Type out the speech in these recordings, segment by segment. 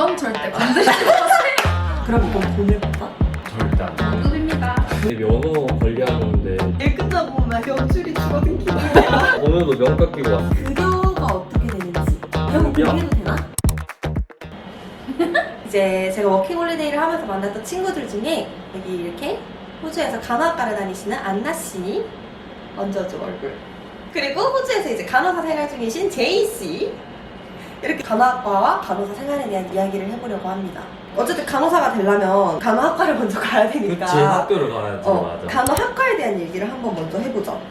마음 절대 건드리지 마세요. 그럼 이건 돈을 받아? 절대 안 돼. 급입니다. 면허 관리하는데 일 끝나고 보면 연출이 줄어들긴 해. 오늘도 명가 끼고 왔어. 급여가 어떻게 되는지 이런 거 공개해도 되나? 이제 제가 워킹홀리데이를 하면서 만났던 친구들 중에 여기 이렇게 호주에서 간호학과를 다니시는 안나씨 얹어줘 얼굴. 그리고 호주에서 이제 간호사 생활 중이신 제이씨. 이렇게 간호학과와 간호사 생활에 대한 이야기를 해보려고 합니다. 어쨌든 간호사가 되려면 간호학과를 먼저 가야 되니까. 그치, 학교를 가야지. 맞아. 간호학과에 대한 얘기를 한번 먼저 해보죠.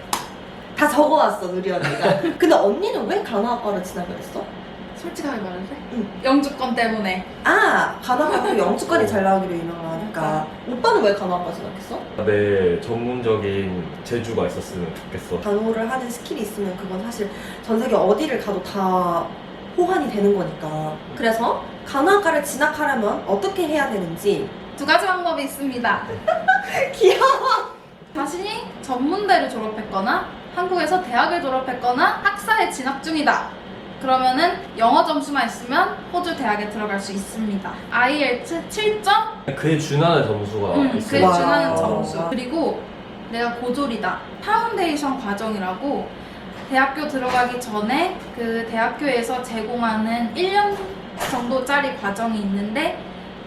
다 적어왔어, 누리 언니가. 근데 언니는 왜 간호학과를 진학을 했어? 솔직하게 말해도 돼? 응. 영주권 때문에. 아, 간호학과도 영주권이 잘 나오기로 유명하니까. 오빠는 왜 간호학과 진학했어? 내 전문적인 재주가 있었으면 좋겠어. 간호를 하는 스킬이 있으면 그건 사실 전 세계 어디를 가도 다 호환이 되는 거니까. 그래서 간호학과를 진학하려면 어떻게 해야 되는지. 두 가지 방법이 있습니다. 귀여워. 자신이 전문대를 졸업했거나 한국에서 대학을 졸업했거나 학사에 진학 중이다. 그러면은 영어 점수만 있으면 호주 대학에 들어갈 수 있습니다. IELTS 7점? 그에 준하는 점수가 그에 있어. 와. 준하는 점수. 그리고 내가 고졸이다. 파운데이션 과정이라고 대학교 들어가기 전에 그 대학교에서 제공하는 1년 정도짜리 과정이 있는데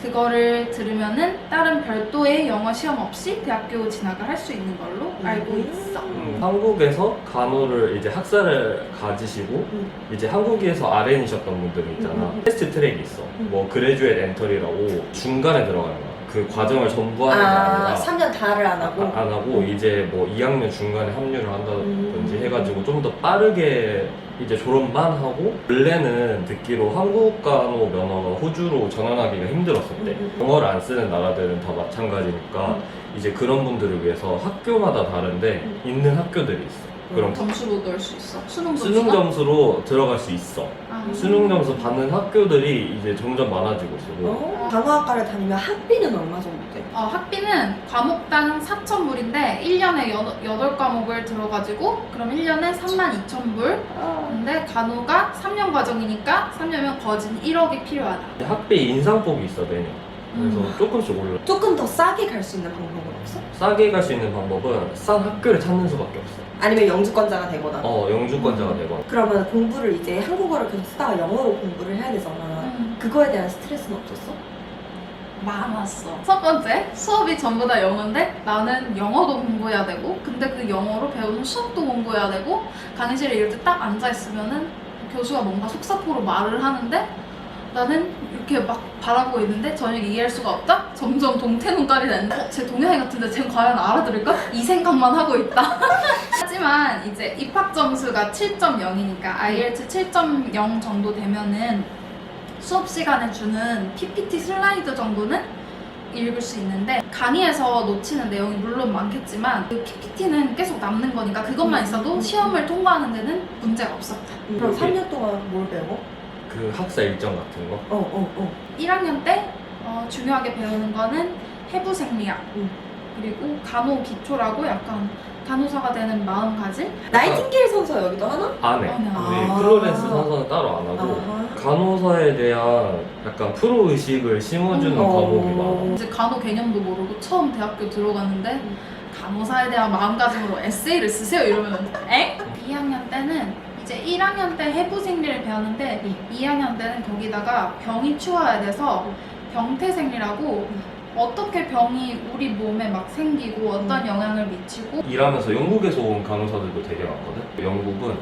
그거를 들으면은 다른 별도의 영어 시험 없이 대학교 진학을 할 수 있는 걸로 알고 있어. 한국에서 간호를 이제 학사를 가지시고 이제 한국에서 RN이셨던 분들이 있잖아. 패스트 트랙이 있어. 뭐 그레듀엣 엔터리라고 중간에 들어가는 거야. 그 과정을 전부 하는 게 아니라 3년 다를 안 하고? 안 하고 이제 뭐 2학년 중간에 합류를 한다든지 해가지고 좀 더 빠르게 이제 졸업만 하고, 원래는 듣기로 한국 간호 면허가 호주로 전환하기가 힘들었었대. 영어를 안 쓰는 나라들은 다 마찬가지니까 이제 그런 분들을 위해서 학교마다 다른데 있는 학교들이 있어. 그럼 점수로 넣을 수 있어? 수능 점수가? 수능 점수로 들어갈 수 있어. 수능 점수 받는 학교들이 이제 점점 많아지고 있어. 간호학과를 다니면 학비는 얼마 정도 돼? 학비는 과목당 4,000불인데 1년에 8과목을 들어가지고 그럼 1년에 32,000불. 근데 간호가 3년 과정이니까 3년이면 거진 1억이 필요하다. 학비 인상폭이 있어, 매년. 그래서 조금씩 올라. 조금 더 싸게 갈 수 있는 방법은 없어? 싸게 갈 수 있는 방법은 싼 학교를 찾는 수밖에 없어. 아니면 영주권자가 되거나? 영주권자가 되거나. 그러면 공부를 이제 한국어를 계속 쓰다가 영어로 공부를 해야 되잖아. 그거에 대한 스트레스는 없었어? 많았어. 첫 번째, 수업이 전부 다 영어인데 나는 영어도 공부해야 되고 근데 그 영어로 배우는 수업도 공부해야 되고 강의실에 이럴 때 딱 앉아있으면은 교수가 뭔가 속사포로 말을 하는데 나는 이렇게 막 바라보고 있는데 전혀 이해할 수가 없다? 점점 동태눈깔이 나는데 쟤 동양인 같은데 쟤 과연 알아들을까? 이 생각만 하고 있다. 하지만 이제 입학 점수가 7.0이니까 IELTS 7.0 정도 되면은 수업 시간에 주는 PPT 슬라이드 정도는 읽을 수 있는데 강의에서 놓치는 내용이 물론 많겠지만 그 PPT는 계속 남는 거니까 그것만 있어도 시험을 통과하는 데는 문제가 없었다. 그럼 3년 동안 뭘 배워? 그 학사 일정 같은 거? 1학년 때 중요하게 배우는 거는 해부 생리학 음. 그리고 간호 기초라고 약간 간호사가 되는 마음가짐. 나이팅게일 선서 여기도 하나? 안 해. 아. 우리 플로렌스 선서는 따로 안 하고 간호사에 대한 약간 프로의식을 심어주는 과목이 많아. 이제 간호 개념도 모르고 처음 대학교 들어갔는데 간호사에 대한 마음가짐으로 에세이를 쓰세요 이러면 엥? 2학년 때는 이제 1학년 때 해부 생리를 배웠는데 2학년 때는 거기다가 병이 추가해야 돼서 병태생리라고 어떻게 병이 우리 몸에 막 생기고 어떤 영향을 미치고. 일하면서 영국에서 온 간호사들도 되게 많거든. 영국은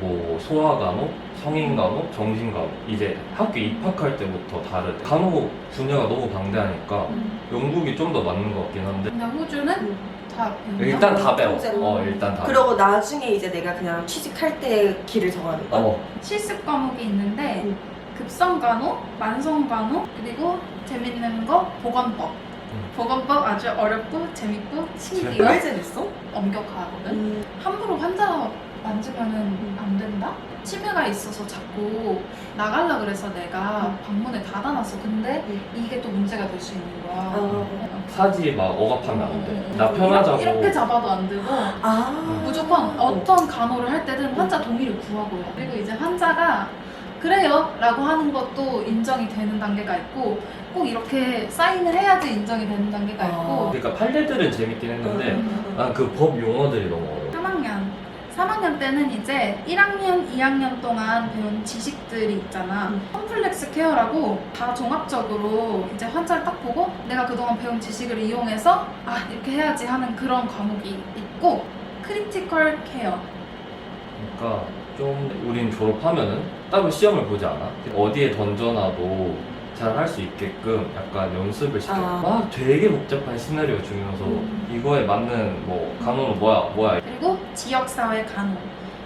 뭐 소아간호, 성인간호, 정신간호 이제 학교 입학할 때부터 다르대. 간호 분야가 너무 방대하니까 영국이 좀 더 맞는 것 같긴 한데 근데 호주는 다 배운다? 일단 다 배워. 통째로. 일단 다. 그리고 나중에 이제 내가 그냥 취직할 때 길을 정하는 거야? 실습 과목이 있는데 음. 급성간호, 만성간호, 그리고 재밌는 거 보건법. 보건법 아주 어렵고 재밌고 신기해요. 왜 재밌어? 엄격하거든. 함부로 환자 만지면은 안 된다? 치매가 있어서 자꾸 나갈라 그래서 내가 방문을 닫아놨어. 근데 이게 또 문제가 될 수 있는 거야. 사지 막 억압하면 안 돼. 나 편하자고. 이렇게 잡아도 안 되고 무조건 어떤 간호를 할 때든 환자 동의를 구하고요. 그리고 이제 환자가 그래요 라고 하는 것도 인정이 되는 단계가 있고 꼭 이렇게 사인을 해야지 인정이 되는 단계가 있고 그러니까 판례들은 재밌긴 했는데 난 그 법 용어들이 너무 어려워. 3학년 때는 이제 1학년, 2학년 동안 배운 지식들이 있잖아. 컴플렉스 케어라고 다 종합적으로 이제 환자를 딱 보고 내가 그동안 배운 지식을 이용해서 아 이렇게 해야지 하는 그런 과목이 있고 크리티컬 케어. 그러니까 좀 우린 졸업하면은 따로 시험을 보지 않아. 어디에 던져놔도 잘 할 수 있게끔 약간 연습을 시켜. 막 되게 복잡한 시나리오 주면서 이거에 맞는 뭐 간호는 뭐야. 그리고 지역사회 간호.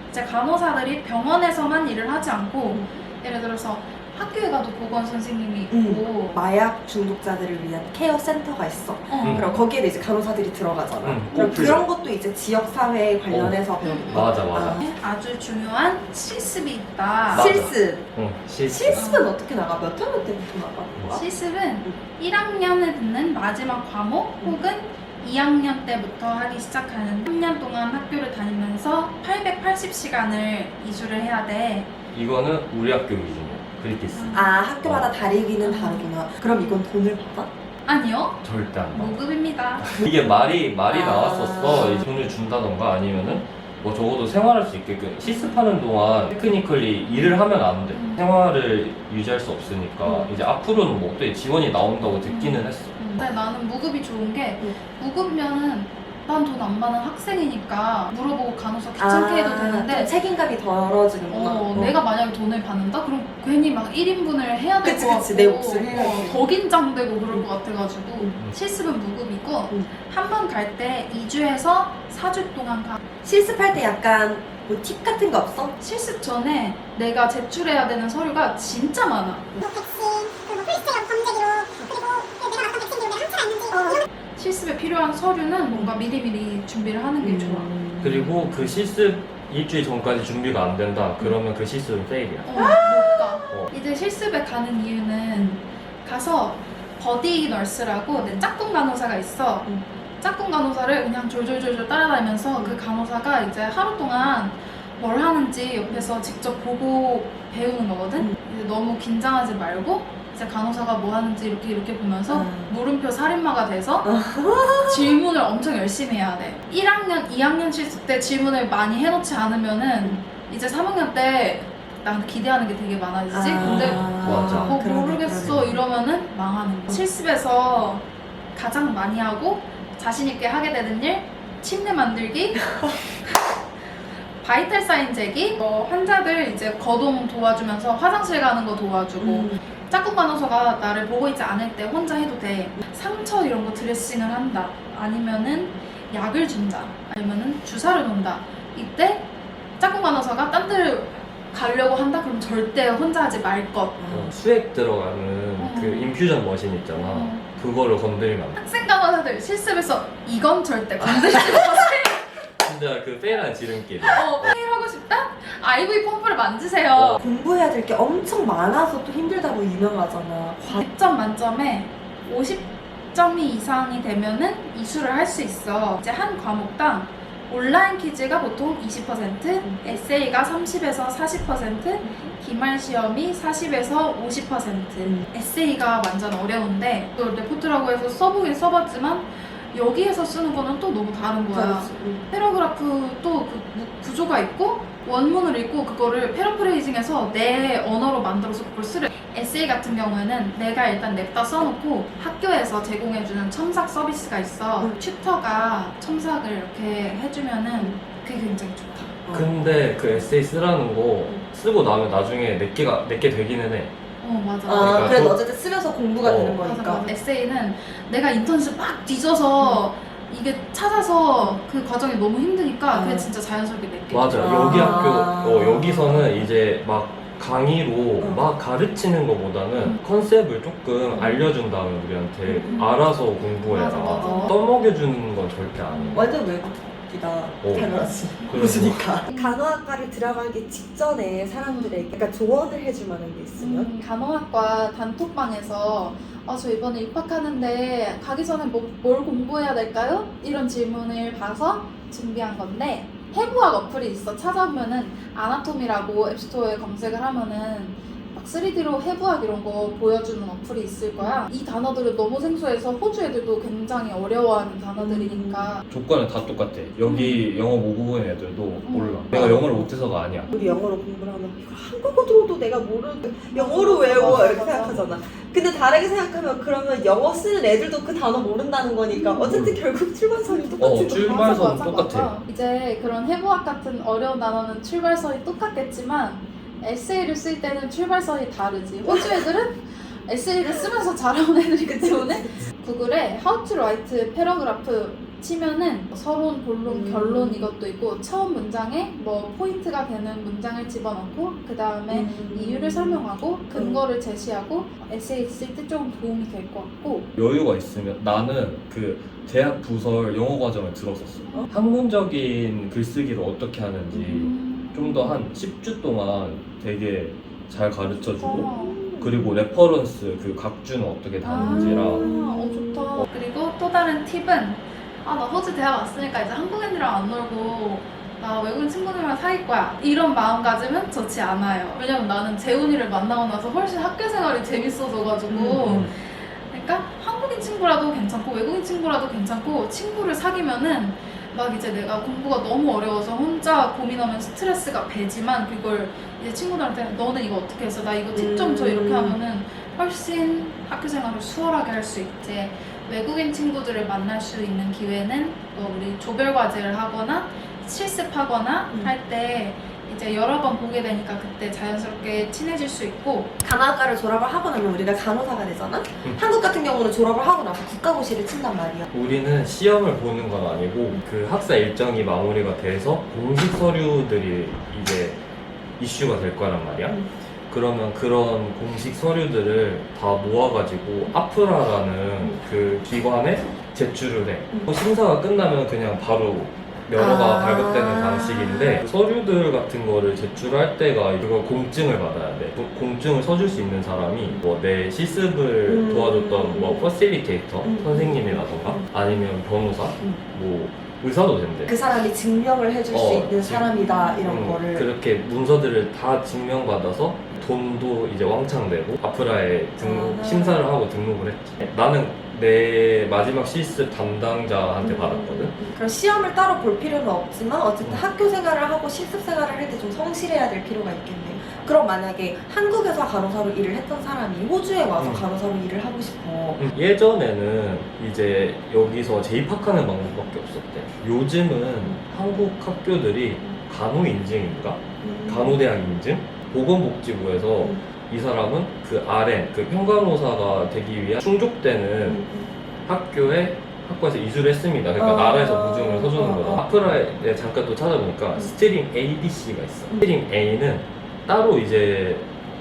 이제 간호사들이 병원에서만 일을 하지 않고 예를 들어서 학교에 가도 보건 선생님이 있고 마약 중독자들을 위한 케어 센터가 있어. 그럼 거기에 이제 간호사들이 들어가잖아. 그럼 꼭 그런 것도 이제 지역사회 관련해서 배우는 거야. 맞아. 아주 중요한 실습이 있다. 맞아. 실습. 실습. 실습은 어떻게 나가? 몇 학년 때부터 나가는 거야? 실습은 1학년에 듣는 마지막 과목 혹은 2학년 때부터 하기 시작하는 3년 동안 학교를 다니면서 880시간을 이수를 해야 돼. 이거는 우리 학교 기준이야. 그리티스. 학교마다 다르기는 다르구나. 그럼 이건 돈을 받아? 아니요. 절대 안 나. 무급입니다. 이게 말이 나왔었어. 이제 돈을 준다던가 아니면은 뭐 적어도 생활할 수 있게끔 실습하는 동안 테크니컬리 일을 하면 안 돼. 생활을 유지할 수 없으니까 이제 앞으로는 뭐 어떻게 지원이 나온다고 듣기는 했어. 근데 나는 무급이 좋은 게 무급이면은 난 돈 안 받는 학생이니까 물어보고 간호사 귀찮게 해도 되는데 좀 책임감이 덜어지는구나. 내가 만약에 돈을 받는다? 그럼 괜히 막 1인분을 해야 될 것 같고 그치, 내 몫을 해야지. 더 긴장되고 그럴 것 같아가지고 실습은 무급이고 한 번 갈 때 2주에서 4주 동안 가. 실습할 때 약간 뭐 팁 같은 거 없어? 실습 전에 내가 제출해야 되는 서류가 진짜 많아. 백신, 그리고 홀스테어 검색으로, 그리고 내가 맡은 백신 기록에 항체가 있는지 실습에 필요한 서류는 뭔가 미리미리 준비를 하는 게 좋아. 그리고 그 실습 일주일 전까지 준비가 안 된다. 그러면 그 실습은 페일이야. 못 가. 이제 실습에 가는 이유는 가서 버디 널스라고 내 짝꿍 간호사가 있어. 짝꿍 간호사를 그냥 졸졸졸졸 따라다니면서 그 간호사가 이제 하루 동안 뭘 하는지 옆에서 직접 보고 배우는 거거든. 이제 너무 긴장하지 말고 이제 간호사가 뭐 하는지 이렇게 보면서 물음표 살인마가 돼서 질문을 엄청 열심히 해야 돼. 1학년, 2학년 실습 때 질문을 많이 해놓지 않으면은 이제 3학년 때 난 기대하는 게 되게 많아지지? 근데 맞아. 모르겠어 이러면은 망하는 거야. 실습에서 가장 많이 하고 자신있게 하게 되는 일 침대 만들기 바이탈 사인 재기 환자들 이제 거동 도와주면서 화장실 가는 거 도와주고 짝꿍 간호사가 나를 보고 있지 않을 때 혼자 해도 돼. 상처 이런 거 드레싱을 한다 아니면은 약을 준다 아니면은 주사를 놓는다. 이때 짝꿍 간호사가 딴 데를 가려고 한다? 그럼 절대 혼자 하지 말 것. 수액 들어가는 그 인퓨전 머신 있잖아. 그거를 건드리면 안 돼. 학생 간호사들 실습에서 이건 절대 건드리지 마세요. 진짜 그 페일한 지름길. 페일하고 싶다? IV 펌프를 만지세요. 공부해야 될 게 엄청 많아서 또 힘들다고 유명하잖아. 100점 만점에 50점이 이상이 되면은 이수를 할 수 있어. 이제 한 과목당 온라인 퀴즈가 보통 20%, 에세이가 30에서 40%, 기말 시험이 40에서 50%. 에세이가 완전 어려운데 또 레포트라고 해서 써보긴 써봤지만 여기에서 쓰는 거는 또 너무 다른 거야. 패러그래프 또 그 구조가 있고 원문을 읽고 그거를 패러프레이징해서 내 언어로 만들어서 그걸 쓰래. 에세이 같은 경우에는 내가 일단 냅다 써놓고 학교에서 제공해주는 첨삭 서비스가 있어. 튜터가 첨삭을 이렇게 해주면은 그게 굉장히 좋다. 근데 그 에세이 쓰라는 거 쓰고 나면 나중에 내게 되기는 해. 맞아. 그러니까 그래도 어쨌든 쓰면서 공부가 되는 맞아, 거니까. 맞아. 에세이는 내가 인턴십 막 뒤져서 이게 찾아서 그 과정이 너무 힘드니까 그게 진짜 자연스럽게 내게. 맞아. 여기 학교 여기서는 이제 막 강의로 막 가르치는 것보다는 컨셉을 조금 알려준 다음에 우리한테 알아서 공부해라. 맞아, 맞아. 떠먹여주는 건 절대 안 해. 완전 외국이다. 당연하지. 그래서 그러니까. 간호학과를 들어가기 직전에 사람들에게 약간 조언을 해줄 만한 게 있으면? 간호학과 단톡방에서 저 이번에 입학하는데 가기 전에 뭘 공부해야 될까요? 이런 질문을 봐서 준비한 건데 해부학 어플이 있어. 찾아보면은 아나토미라고 앱스토어에 검색을 하면은 막 3D로 해부학 이런 거 보여주는 어플이 있을 거야. 이 단어들은 너무 생소해서 호주 애들도 굉장히 어려워하는 단어들이니까 조건은 다 똑같아. 여기 영어 모국어인 애들도 몰라. 내가 영어를 못해서가 아니야. 우리 영어로 공부를 하면 이거 한국어 들어도 내가 모르는 영어로 외워 이렇게 생각하잖아. 근데 다르게 생각하면 그러면 영어 쓰는 애들도 그 단어 모른다는 거니까 어쨌든 결국 출발선이 똑같은 거야. 출발선은 맞아. 똑같아. 이제 그런 해부학 같은 어려운 단어는 출발선이 똑같겠지만 에세이를 쓸 때는 출발선이 다르지. 호주 애들은 에세이를 쓰면서 잘하는 애들이기 때문에 구글에 How to write paragraph 치면은 서론, 본론, 결론 이것도 있고 처음 문장에 뭐 포인트가 되는 문장을 집어넣고 그 다음에 이유를 설명하고 근거를 제시하고 에세이 쓸 때 조금 도움이 될 것 같고. 여유가 있으면 나는 그 대학 부설 영어 과정을 들었었어. 학문적인 글쓰기를 어떻게 하는지 좀 더 한 10주 동안 되게 잘 가르쳐주고 그리고 레퍼런스 그 각주는 어떻게 다른지랑 좋다. 그리고 또 다른 팁은 나 호주 대학 왔으니까 이제 한국 애들이랑 안 놀고 나 외국인 친구들이랑 사귈 거야 이런 마음가짐은 좋지 않아요. 왜냐면 나는 재훈이를 만나고 나서 훨씬 학교 생활이 재밌어져가지고 그러니까 한국인 친구라도 괜찮고 외국인 친구라도 괜찮고 친구를 사귀면은 막 이제 내가 공부가 너무 어려워서 혼자 고민하면 스트레스가 배지만 그걸 이제 친구들한테 너는 이거 어떻게 했어? 나 이거 팁 좀 줘 이렇게 하면은 훨씬 학교 생활을 수월하게 할 수 있지. 외국인 친구들을 만날 수 있는 기회는 또 우리 조별 과제를 하거나 실습하거나 할 때 이제 여러 번 보게 되니까 그때 자연스럽게 친해질 수 있고. 간호학과를 졸업을 하고 나면 우리가 간호사가 되잖아? 한국 같은 경우는 졸업을 하고 나서 국가고시를 친단 말이야. 우리는 시험을 보는 건 아니고 그 학사 일정이 마무리가 돼서 공식 서류들이 이제 이슈가 될 거란 말이야. 그러면 그런 공식 서류들을 다 모아가지고 아프라라는 그 기관에 제출을 해. 심사가 끝나면 그냥 바로 면허가 발급되는 방식인데 서류들 같은 거를 제출할 때가 그걸 공증을 받아야 돼. 공증을 써줄 수 있는 사람이 뭐 내 실습을 도와줬던 뭐 퍼실리테이터 선생님이라던가 아니면 변호사 뭐 의사도 된대. 그 사람이 증명을 해줄 수 있는 사람이다 이런 거를. 그렇게 문서들을 다 증명받아서 돈도 이제 왕창 내고 아프라에 심사를 하고 등록을 했지. 나는 내 마지막 실습 담당자한테 받았거든. 그럼 시험을 따로 볼 필요는 없지만 어쨌든 학교 생활을 하고 실습 생활을 할 때 좀 성실해야 될 필요가 있겠네. 그럼 만약에 한국에서 간호사로 일을 했던 사람이 호주에 와서 간호사로 일을 하고 싶어. 예전에는 이제 여기서 재입학하는 방법밖에 없었대. 요즘은 한국 학교들이 간호 인증인가? 간호대학 인증? 보건복지부에서 이 사람은 그 RN, 그 평간호사가 되기 위한 충족되는 학교에서 이수를 했습니다. 그러니까 나라에서 보증을 서주는 거다. 아프라에 잠깐 또 찾아보니까 스트림 A, B, C가 있어. 스트림 A는 따로 이제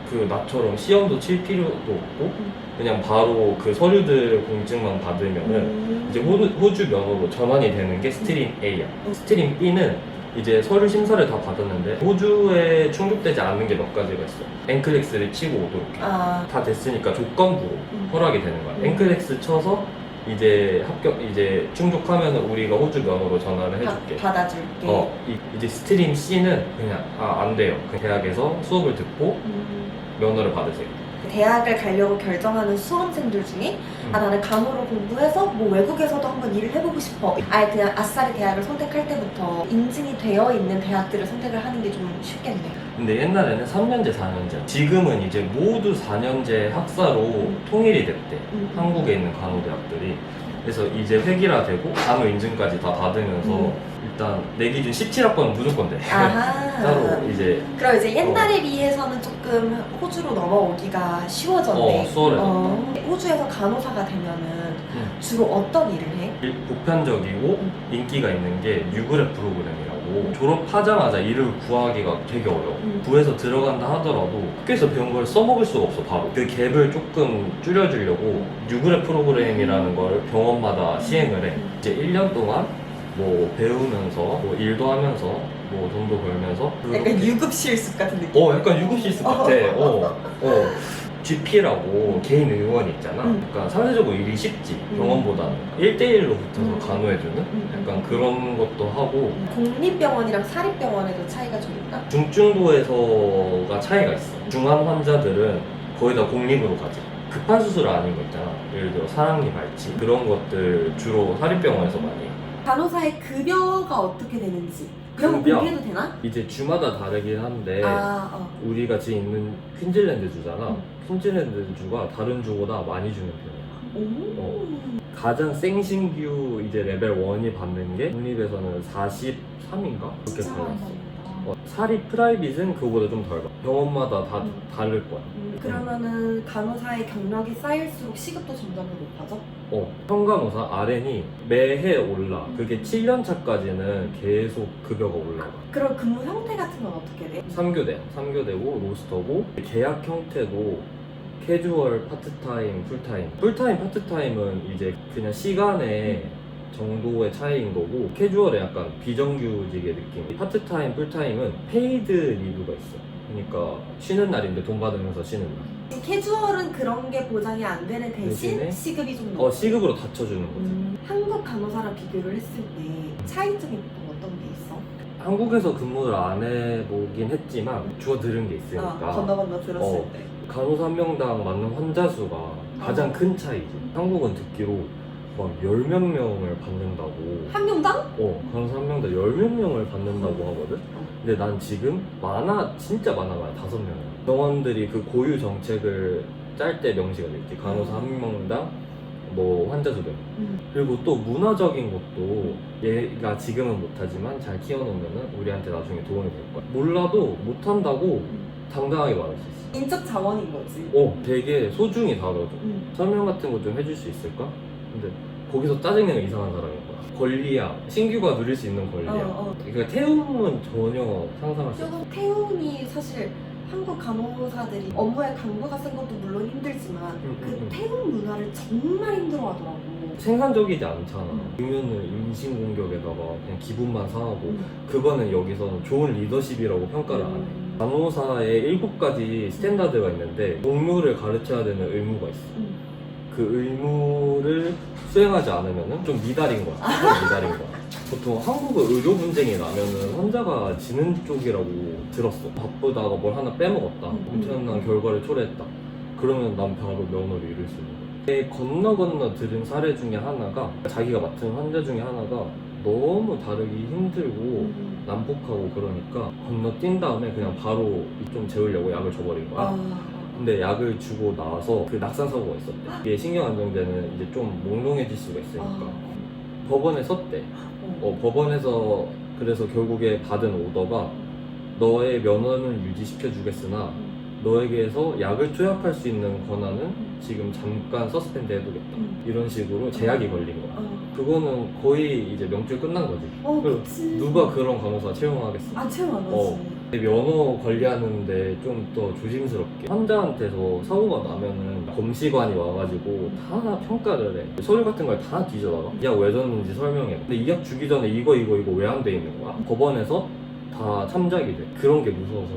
그 나처럼 시험도 칠 필요도 없고 그냥 바로 그 서류들 공증만 받으면은 이제 호주 면허로 전환이 되는 게 스트림 A야. 스트림 B는 이제 서류 심사를 다 받았는데 호주에 충족되지 않는 게 몇 가지가 있어. 앵클렉스를 치고 오도록 해. 다 됐으니까 조건부로 허락이 되는 거야. 앵클렉스 쳐서 이제 이제 충족하면은 우리가 호주 면허로 전환을 해줄게. 받아줄게. 이제 스트림 C는 그냥 안 돼요. 그 대학에서 수업을 듣고 면허를 받으세요. 대학을 가려고 결정하는 수험생들 중에 나는 간호로 공부해서 뭐 외국에서도 한번 일을 해보고 싶어. 아예 그냥 아싸리 대학을 선택할 때부터 인증이 되어 있는 대학들을 선택을 하는 게 좀 쉽겠네. 근데 옛날에는 3년제, 4년제. 지금은 이제 모두 4년제 학사로 통일이 됐대. 한국에 있는 간호대학들이. 그래서 이제 획일화되고 간호 인증까지 다 받으면서 일단 내 기준 17학번은 무조건 돼. 따로 이제. 그럼 이제 옛날에 비해서는 조금 호주로 넘어오기가 쉬워졌네. 수월해졌다. 호주에서 간호사가 되면은 주로 어떤 일을 해? 보편적이고 인기가 있는 게 뉴그랩 프로그램이라고. 졸업하자마자 일을 구하기가 되게 어려워. 구해서 들어간다 하더라도 학교에서 배운 걸 써먹을 수가 없어 바로. 그 갭을 조금 줄여주려고 뉴그랩 프로그램이라는 걸 병원마다 시행을 해. 이제 1년 동안 뭐 배우면서 뭐 일도 하면서 뭐 돈도 벌면서 약간 유급 실습 같은 느낌? 약간 유급 실습 같아. GP라고 개인 의원이 있잖아. 그러니까 상대적으로 일이 쉽지. 병원보다는 1대1로 붙어서 간호해주는 약간 그런 것도 하고 공립병원이랑 사립병원에도 차이가 좀 있나? 중증도에서가 차이가 있어. 중환 환자들은 거의 다 공립으로 가지. 급한 수술 아닌 거 있잖아. 예를 들어 사랑니 발치 그런 것들 주로 사립병원에서 많이 해. 간호사의 급여가 어떻게 되는지 그런 거 급여? 공개해도 되나? 이제 주마다 다르긴 한데 우리가 지금 있는 퀸즐랜드 주잖아. 퀸즐랜드 주가 다른 주보다 많이 주는 편이야. 가장 생신규 이제 레벨 1이 받는 게 공립에서는 43인가? 그렇게 달랐어. 사립 프라이빗은 그거보다 좀 덜 받아. 병원마다 다 다를 거야. 그러면은 간호사의 경력이 쌓일수록 시급도 점점 더 높아져? 평간호사 RN이 매해 올라. 그게 7년 차까지는 계속 급여가 올라가. 그럼 근무 형태 같은 건 어떻게 돼? 3교대고 로스터고 계약 형태도 캐주얼, 파트타임, 풀타임. 풀타임, 파트타임은 이제 그냥 시간의 정도의 차이인 거고 캐주얼은 약간 비정규직의 느낌. 파트타임, 풀타임은 페이드 리브가 있어. 그러니까 쉬는 날인데 돈 받으면서 쉬는 날. 캐주얼은 그런 게 보장이 안 되는 대신 대신에 시급이 좀 높아. 시급으로 받쳐주는 거지. 한국 간호사랑 비교를 했을 때 차이점이 또 어떤 게 있어? 한국에서 근무를 안 해보긴 했지만 주워 들은 게 있으니까 건너 들었을 때. 간호사 한 명당 맞는 환자 수가 가장 큰 차이지. 한국은 듣기로 막 10몇 명을 받는다고. 한 명당? 간호사 한 명당 10몇 명을 받는다고 하거든? 근데 난 지금 진짜 많아봐야 5명이야. 병원들이 그 고유 정책을 짤 때 명시가 돼 있지. 간호사 한 명당 뭐 환자 수백. 그리고 또 문화적인 것도 얘가 지금은 못하지만 잘 키워놓으면 우리한테 나중에 도움이 될 거야. 몰라도 못한다고 당당하게 말할 수 있어. 인적 자원인 거지. 되게 소중히 다뤄줘. 설명 같은 거 좀 해줄 수 있을까? 근데 거기서 짜증내는 이상한 사람인 거야. 권리야. 신규가 누릴 수 있는 권리야. 그러니까 태움은 전혀 상상할 수 없어. 태움이 사실 한국 간호사들이 업무에 강도가 쓴 것도 물론 힘들지만 그 태움 문화를 정말 힘들어하더라고. 생산적이지 않잖아. 그러면은 인신공격에다가 그냥 기분만 상하고 그거는 여기서는 좋은 리더십이라고 평가를 안 해. 간호사에 7가지 스탠다드가 있는데 동료를 가르쳐야 되는 의무가 있어. 그 의무를 수행하지 않으면 좀 미달인 거야. 미달인 거야. 보통 한국은 의료 분쟁이 나면은 환자가 지는 쪽이라고 들었어. 바쁘다가 뭘 하나 빼먹었다. 엄청난 결과를 초래했다. 그러면 난 바로 면허를 잃을 수 있는 거야. 건너 들은 사례 중에 하나가 자기가 맡은 환자 중에 하나가 너무 다루기 힘들고 난폭하고 그러니까 건너뛴 다음에 그냥 바로 좀 재우려고 약을 줘버린 거야. 근데 약을 주고 나서 그 낙산 사고가 있었대. 이게 신경안정제는 이제 좀 몽롱해질 수가 있으니까 법원에 섰대. 법원에서 그래서 결국에 받은 오더가 너의 면허는 유지시켜 주겠으나 너에게서 약을 투약할 수 있는 권한은 지금 잠깐 서스펜드 해두겠다. 이런 식으로 제약이 걸린 거야. 그거는 거의 이제 명줄 끝난 거지. 그치. 누가 그런 간호사 채용하겠어? 채용 안 하지. 면허 관리하는데 좀 더 조심스럽게 환자한테서 사고가 나면은 검시관이 와가지고 다 평가를 해. 서류 같은 걸 다 뒤져나가. 이 약 왜 줬는지 설명해. 근데 이 약 주기 전에 이거 왜 안 돼 있는 거야? 법원에서 다 참작이 돼. 그런 게 무서워서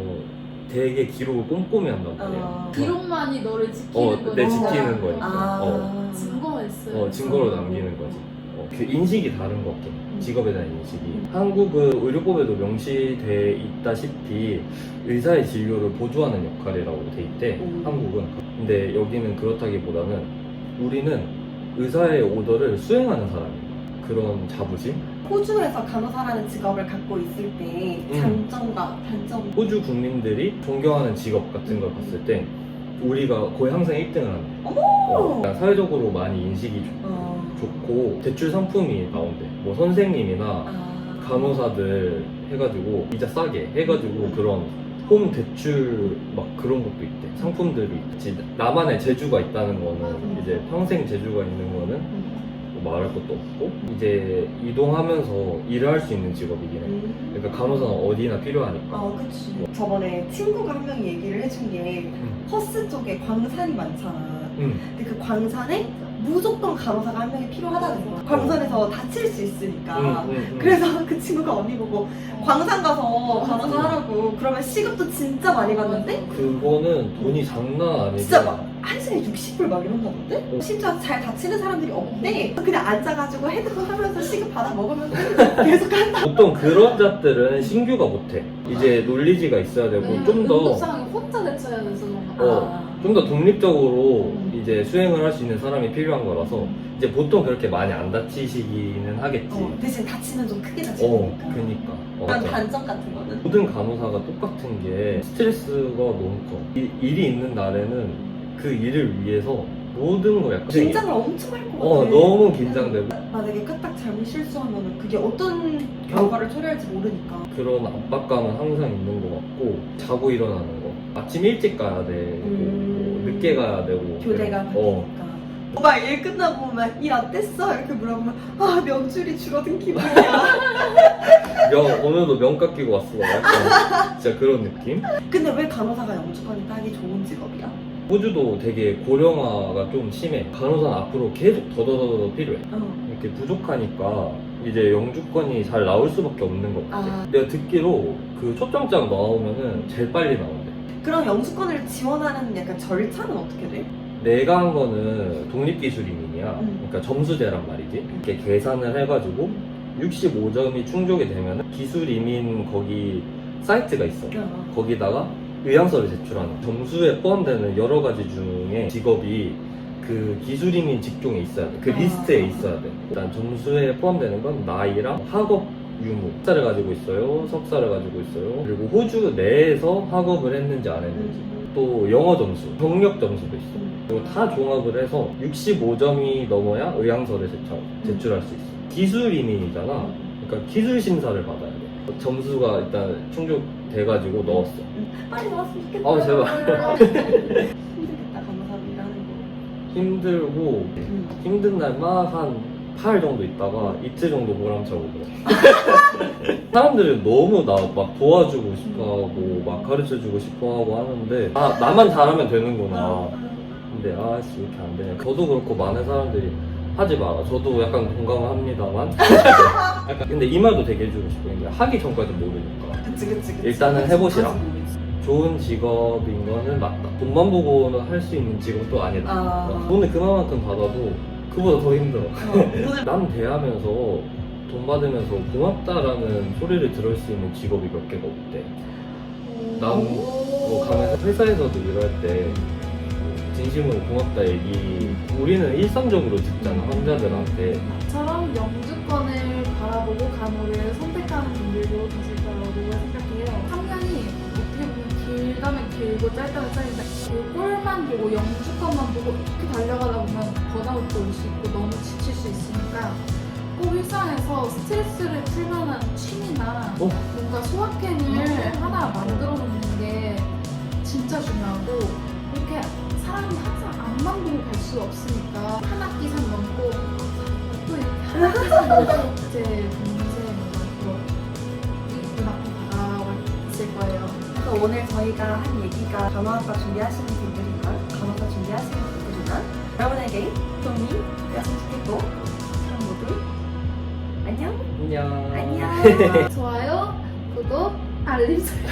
되게 기록을 꼼꼼히 한단 말이야. 기록만이 너를 지키는 거니까. 내 지키는 거니까. 증거가 있어요. 증거로 남기는 거지. 그 인식이 다른 것 같긴 해. 직업에 대한 인식이. 한국은 의료법에도 명시돼 있다시피 의사의 진료를 보조하는 역할이라고 돼 있대. 한국은. 근데 여기는 그렇다기보다는 우리는 의사의 오더를 수행하는 사람이야. 그런 자부심? 호주에서 간호사라는 직업을 갖고 있을 때 장점과 단점. 호주 국민들이 존경하는 직업 같은 걸 봤을 때 우리가 거의 항상 1등을 한다. 사회적으로 많이 인식이 좋고 대출 상품이 나온대. 뭐 선생님이나 간호사들 해가지고 이자 싸게 해가지고 그런 홈 대출 막 그런 것도 있대. 상품들이 있지. 나만의 재주가 있다는 거는 이제 평생 재주가 있는 거는 말할 것도 없고 이제 이동하면서 일을 할 수 있는 직업이긴 해. 그러니까 간호사는 어디나 필요하니까. 그치. 저번에 친구가 한 명이 얘기를 해준 게 퍼스 쪽에 광산이 많잖아. 근데 그 광산에 무조건 간호사가 한 명이 필요하다는 거야. 광산에서 다칠 수 있으니까. 그래서 그 친구가 언니 보고 광산 가서 간호사 하라고. 그러면 시급도 진짜 많이 받는데? 그거는 돈이 장난 아니고 진짜 막 한 시간에 60불 막 이런다던데? 심지어 잘 다치는 사람들이 없대. 그냥 앉아가지고 헤드폰 하면서 시급 받아 먹으면서 계속 한다. 보통 그런 잡들은 신규가 못해. 이제 논리지가 있어야 되고 좀 더 응급상황에 혼자 대처해야 돼서 그런가. 좀 더 독립적으로 이제 수행을 할 수 있는 사람이 필요한 거라서 이제 보통 그렇게 많이 안 다치시기는 하겠지. 대신 다치면 좀 크게 다치니까. 그니까. 그런 맞아. 단점 같은 거는. 모든 간호사가 똑같은 게 스트레스가 너무 커. 일이 있는 날에는 그 일을 위해서 모든 거 약간 긴장을 엄청 할 것 같아. 너무 긴장되고 만약에 까딱 잘못 실수하면 그게 어떤 결과를 초래할지 모르니까. 그런 압박감은 항상 있는 것 같고 자고 일어나는 거 아침 일찍 가야 되고 뭐 늦게 가야 되고 교대가 바뀌니까. 막 일 끝나고 막 일 어땠어? 이렇게 물어보면 아 명줄이 줄어든 기분이야. 오늘도 명가 끼고 왔어 약간 진짜 그런 느낌. 근데 왜 간호사가 영주권이 따기 좋은 직업이야? 호주도 되게 고령화가 좀 심해. 간호사는 앞으로 계속 더더더 필요해. 이렇게 부족하니까 이제 영주권이 잘 나올 수밖에 없는 것 같아. 내가 듣기로 그 초점장 나오면은 제일 빨리 나온대. 그럼 영주권을 지원하는 약간 절차는 어떻게 돼? 내가 한 거는 독립기술인이야. 그러니까 점수제란 말이지. 이렇게 계산을 해가지고 65점이 충족이 되면 기술이민 거기 사이트가 있어. 거기다가 의향서를 제출하는 점수에 포함되는 여러 가지 중에 직업이 그 기술이민 직종에 있어야 돼. 그 리스트에 있어야 돼. 일단 점수에 포함되는 건 나이랑 학업 유무. 석사를 가지고 있어요. 석사를 가지고 있어요. 그리고 호주 내에서 학업을 했는지 안 했는지. 또 영어 점수, 경력 점수도 있어. 그리고 다 종합을 해서 65점이 넘어야 의향서를 제출할 수 있어. 기술이민이잖아. 그러니까 기술 심사를 받아야 돼. 점수가 일단 충족돼가지고 넣었어. 빨리 나왔으면 좋겠다. 제발. 힘들겠다 간호사로 일하는 거. 힘들고 힘든 날만 한 8 정도 있다가 이틀 정도 보람차고 그래. 사람들이 너무 나 막 도와주고 싶어하고 막 가르쳐주고 싶어하고 하는데 나만 잘하면 되는구나. 근데 아씨 왜 이렇게 안 되냐. 저도 그렇고 많은 사람들이 하지 마라. 저도 약간 공감을 합니다만. 약간 근데 이 말도 되게 해주고 싶은 게 하기 전까지 모르니까. 그치. 일단은 해보시라. 아직 모르지. 좋은 직업인 거는 맞다. 돈만 보고는 할 수 있는 직업도 아니다. 돈을 그만큼 받아도 그보다 더 힘들어. 남 대하면서 돈 받으면서 고맙다라는 소리를 들을 수 있는 직업이 몇 개가 없대. 뭐 가면서 회사에서도 일할 때 진심으로 고맙다 얘기 우리는 일상적으로 듣잖아. 환자들한테. 나처럼 영주권을 바라보고 간호를 선택하는 분들도 계실 거라고 생각해요. 3년이 어떻게 보면 길다면 길고 짧다면 짧은데 그 꼴만 보고 영주권만 보고 이렇게 달려가다 보면 번아웃도 올 수 있고 너무 지칠 수 있으니까 꼭 일상에서 스트레스를 풀 만한 취미나 뭔가 소확행을 하나 만들어 놓는 게 진짜 중요하고 이렇게 사람이 항상 앞만 보고 갈 수 없으니까 한 학기상 넘고 또 이렇게 한 학기상 넘고 이제 인생 뭔가 이쁜 아픔 다가와 있을 거예요. 그래서 오늘 저희가 한 얘기가 간호학과 준비하시는 분들이나 간호사 준비하시는 분들이나 여러분에게 도움이 되었으면 좋겠고 그럼 모두 안녕. 안녕. 안녕. 좋아요, 구독, 알림 설정.